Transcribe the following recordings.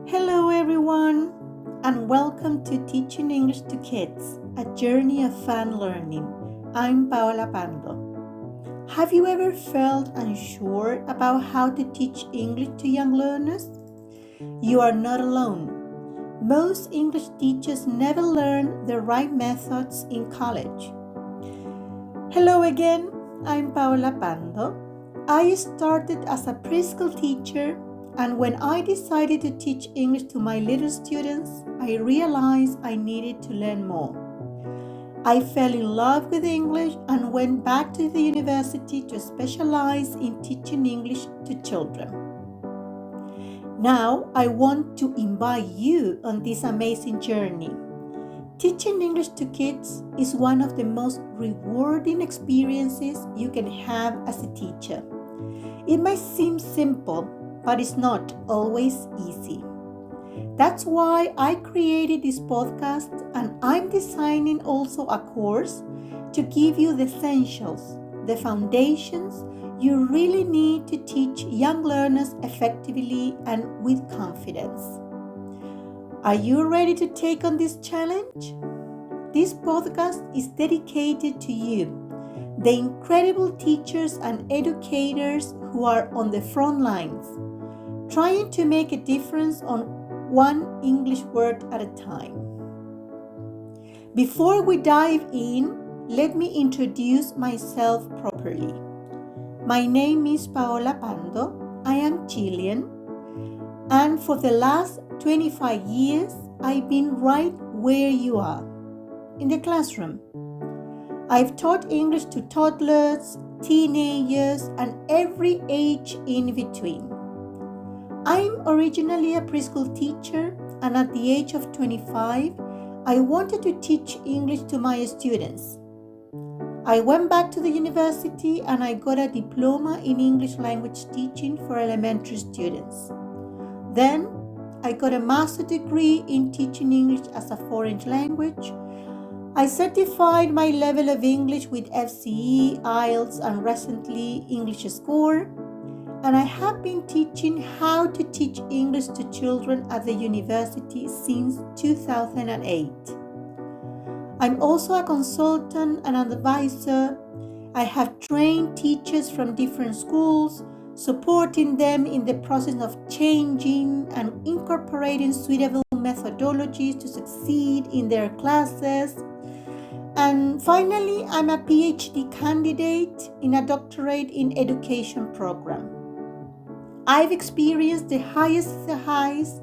Hello, everyone, and welcome to Teaching English to Kids, a journey of fun learning. I'm Paola Pando. Have you ever felt unsure about how to teach English to young learners? You are not alone. Most English teachers never learn the right methods in college. Hello again, I'm Paola Pando. I started as a preschool teacher, and when I decided to teach English to my little students, I realized I needed to learn more. I fell in love with English and went back to the university to specialize in teaching English to children. Now I want to invite you on this amazing journey. Teaching English to kids is one of the most rewarding experiences you can have as a teacher. It might seem simple, but it's not always easy. That's why I created this podcast, and I'm designing also a course to give you the essentials, the foundations you really need to teach young learners effectively and with confidence. Are you ready to take on this challenge? This podcast is dedicated to you, the incredible teachers and educators who are on the front lines, trying to make a difference on one English word at a time. Before we dive in, let me introduce myself properly. My name is Paola Pando. I am Chilean, and for the last 25 years, I've been right where you are, in the classroom. I've taught English to toddlers, teenagers, and every age in between. I'm originally a preschool teacher, and at the age of 25, I wanted to teach English to my students. I went back to the university and I got a diploma in English language teaching for elementary students. Then, I got a master's degree in teaching English as a foreign language. I certified my level of English with FCE, IELTS, and recently English Score. And I have been teaching how to teach English to children at the university since 2008. I'm also a consultant and an advisor. I have trained teachers from different schools, supporting them in the process of changing and incorporating suitable methodologies to succeed in their classes. And finally, I'm a PhD candidate in a doctorate in education program. I've experienced the highest of the highs,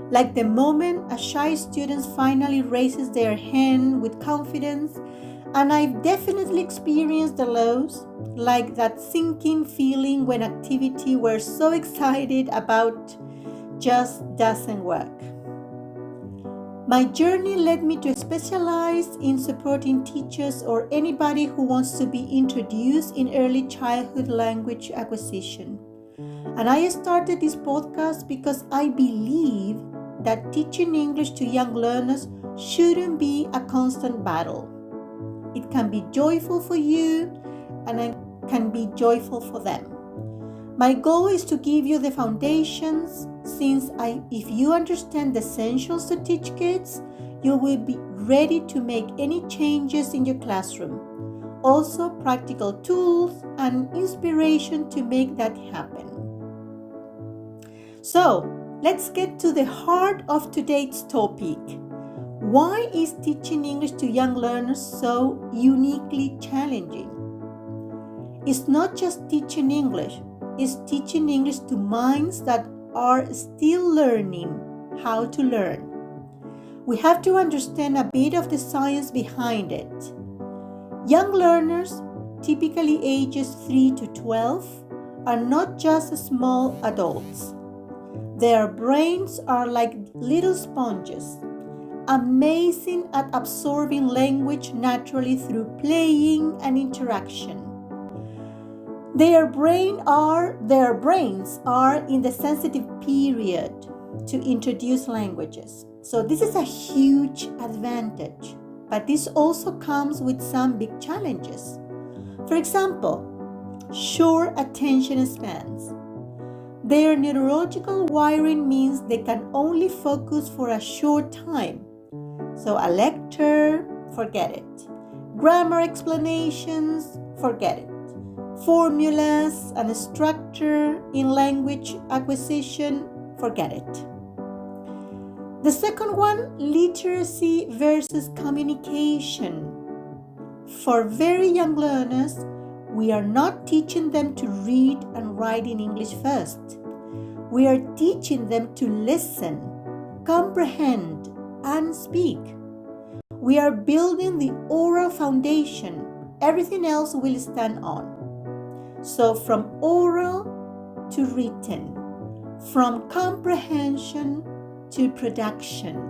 like the moment a shy student finally raises their hand with confidence, and I've definitely experienced the lows, like that sinking feeling when activity we're so excited about just doesn't work. My journey led me to specialize in supporting teachers or anybody who wants to be introduced in early childhood language acquisition. And I started this podcast because I believe that teaching English to young learners shouldn't be a constant battle. It can be joyful for you, and it can be joyful for them. My goal is to give you the foundations, since if you understand the essentials to teach kids, you will be ready to make any changes in your classroom. Also, practical tools and inspiration to make that happen. So, let's get to the heart of today's topic. Why is teaching English to young learners so uniquely challenging? It's not just teaching English, it's teaching English to minds that are still learning how to learn. We have to understand a bit of the science behind it. Young learners, typically ages 3 to 12, are not just small adults. Their brains are like little sponges, amazing at absorbing language naturally through playing and interaction. Their brains are in the sensitive period to introduce languages. So this is a huge advantage, but this also comes with some big challenges. For example, short attention spans. Their neurological wiring means they can only focus for a short time. So a lecture, forget it. Grammar explanations, forget it. Formulas and structure in language acquisition, forget it. The second one, literacy versus communication. For very young learners, we are not teaching them to read and write in English first. We are teaching them to listen, comprehend, and speak. We are building the oral foundation. Everything else will stand on. So from oral to written, from comprehension to production.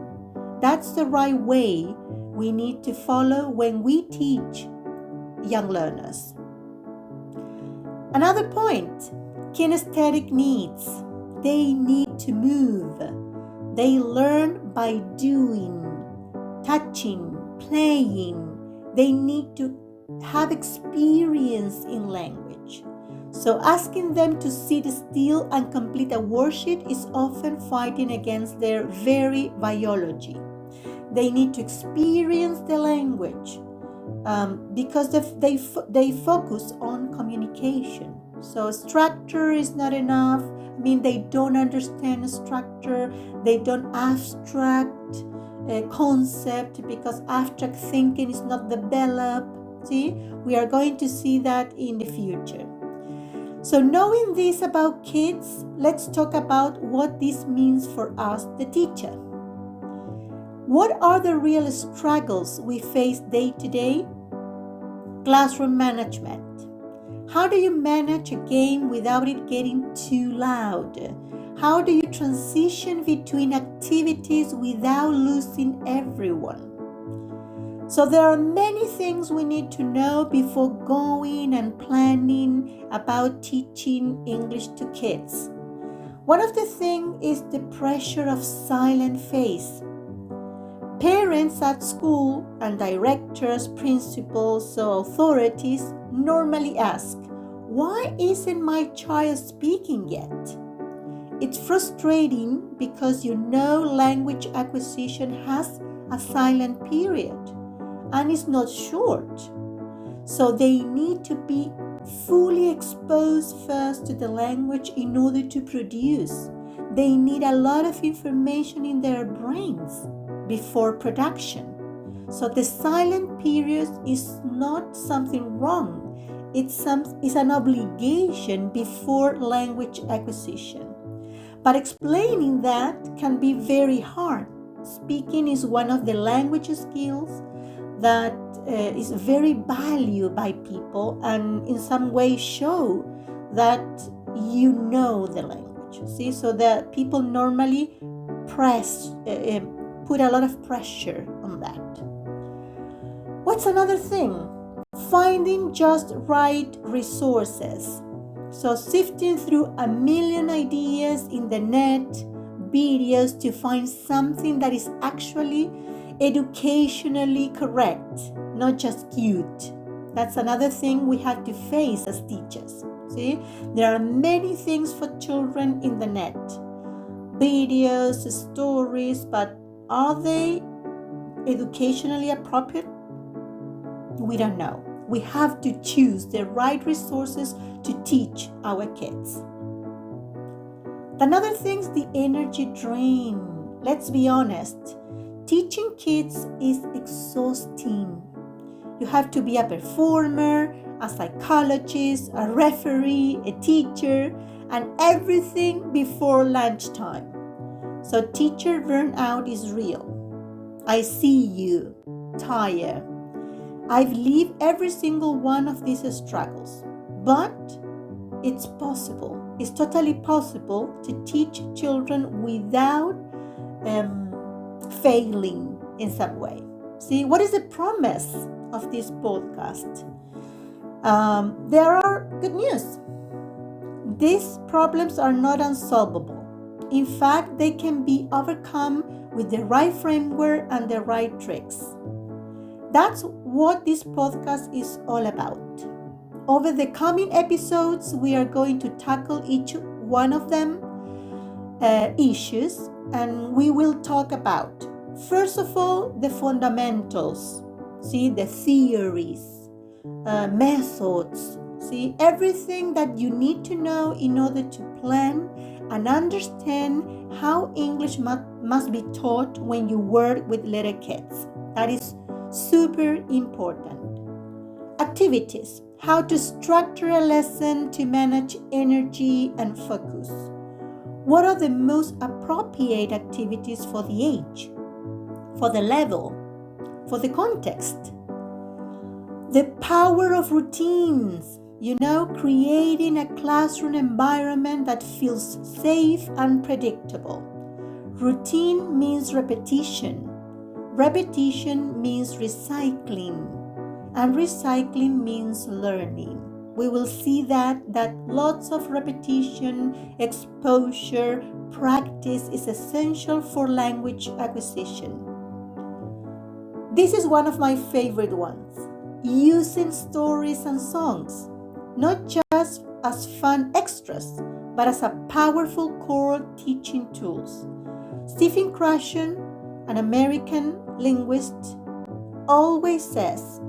That's the right way we need to follow when we teach young learners. Another point, kinesthetic needs. They need to move. They learn by doing, touching, playing. They need to have experience in language. So asking them to sit still and complete a worksheet is often fighting against their very biology. They need to experience the language because they focus on communication. So structure is not enough. I mean, they don't understand structure. They don't abstract concept because abstract thinking is not developed. See, we are going to see that in the future. So knowing this about kids, let's talk about what this means for us, the teacher. What are the real struggles we face day to day? Classroom management. How do you manage a game without it getting too loud? How do you transition between activities without losing everyone? So there are many things we need to know before going and planning about teaching English to kids. One of the things is the pressure of silent face. Parents at school and directors, principals, so authorities normally ask, why isn't my child speaking yet? It's frustrating because language acquisition has a silent period and it's not short. So they need to be fully exposed first to the language in order to produce. They need a lot of information in their brains before production. So the silent period is not something wrong. It's an obligation before language acquisition. But explaining that can be very hard. Speaking is one of the language skills that is very valued by people and in some way show that you know the language. See, so that people normally put a lot of pressure on that. What's another thing? Finding just right resources. So sifting through a million ideas in the net, videos to find something that is actually educationally correct, not just cute. That's another thing we have to face as teachers. See, there are many things for children in the net. Videos, stories, but are they educationally appropriate? We don't know. We have to choose the right resources to teach our kids. Another thing is the energy drain. Let's be honest. Teaching kids is exhausting. You have to be a performer, a psychologist, a referee, a teacher, and everything before lunchtime. So teacher burnout is real. I see you, tired. I've lived every single one of these struggles, but it's possible. It's totally possible to teach children without failing in some way. See, what is the promise of this podcast? There are good news. These problems are not unsolvable. In fact, they can be overcome with the right framework and the right tricks. That's what this podcast is all about. Over the coming episodes, we are going to tackle each one of them issues, and we will talk about, first of all, the fundamentals, see, the theories, methods, see, everything that you need to know in order to plan and understand how English must be taught when you work with little kids. That is super important. Activities, how to structure a lesson to manage energy and focus. What are the most appropriate activities for the age, for the level, for the context? The power of routines, creating a classroom environment that feels safe and predictable. Routine means repetition. Repetition means recycling. And recycling means learning. We will see that lots of repetition, exposure, practice is essential for language acquisition. This is one of my favorite ones. Using stories and songs, not just as fun extras, but as a powerful core teaching tools. Stephen Krashen, an American linguist, always says,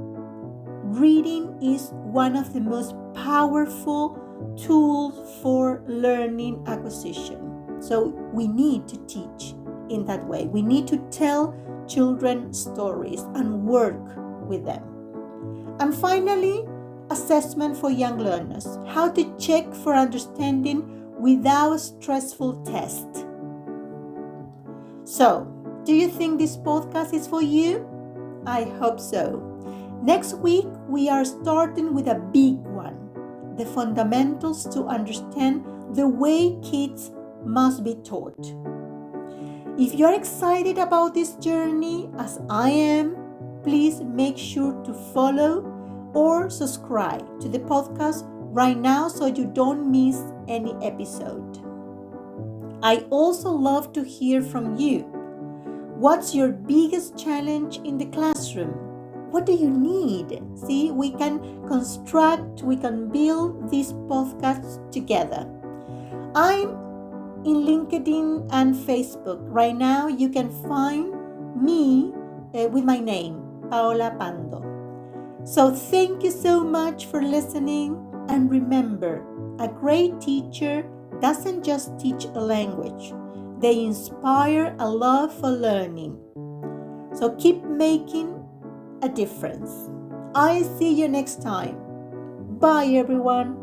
reading is one of the most powerful tools for learning acquisition. So we need to teach in that way. We need to tell children stories and work with them. And finally, assessment for young learners. How to check for understanding without stressful tests. So, do you think this podcast is for you? I hope so. Next week, we are starting with a big one, the fundamentals to understand the way kids must be taught. If you're excited about this journey, as I am, please make sure to follow or subscribe to the podcast right now so you don't miss any episode. I also love to hear from you. What's your biggest challenge in the classroom? What do you need? See, we can construct, we can build these podcasts together. I'm in LinkedIn and Facebook. Right now, you can find me with my name, Paola Pando. So thank you so much for listening. And remember, a great teacher doesn't just teach a language. They inspire a love for learning. So keep making a difference. I see you next time. Bye, everyone.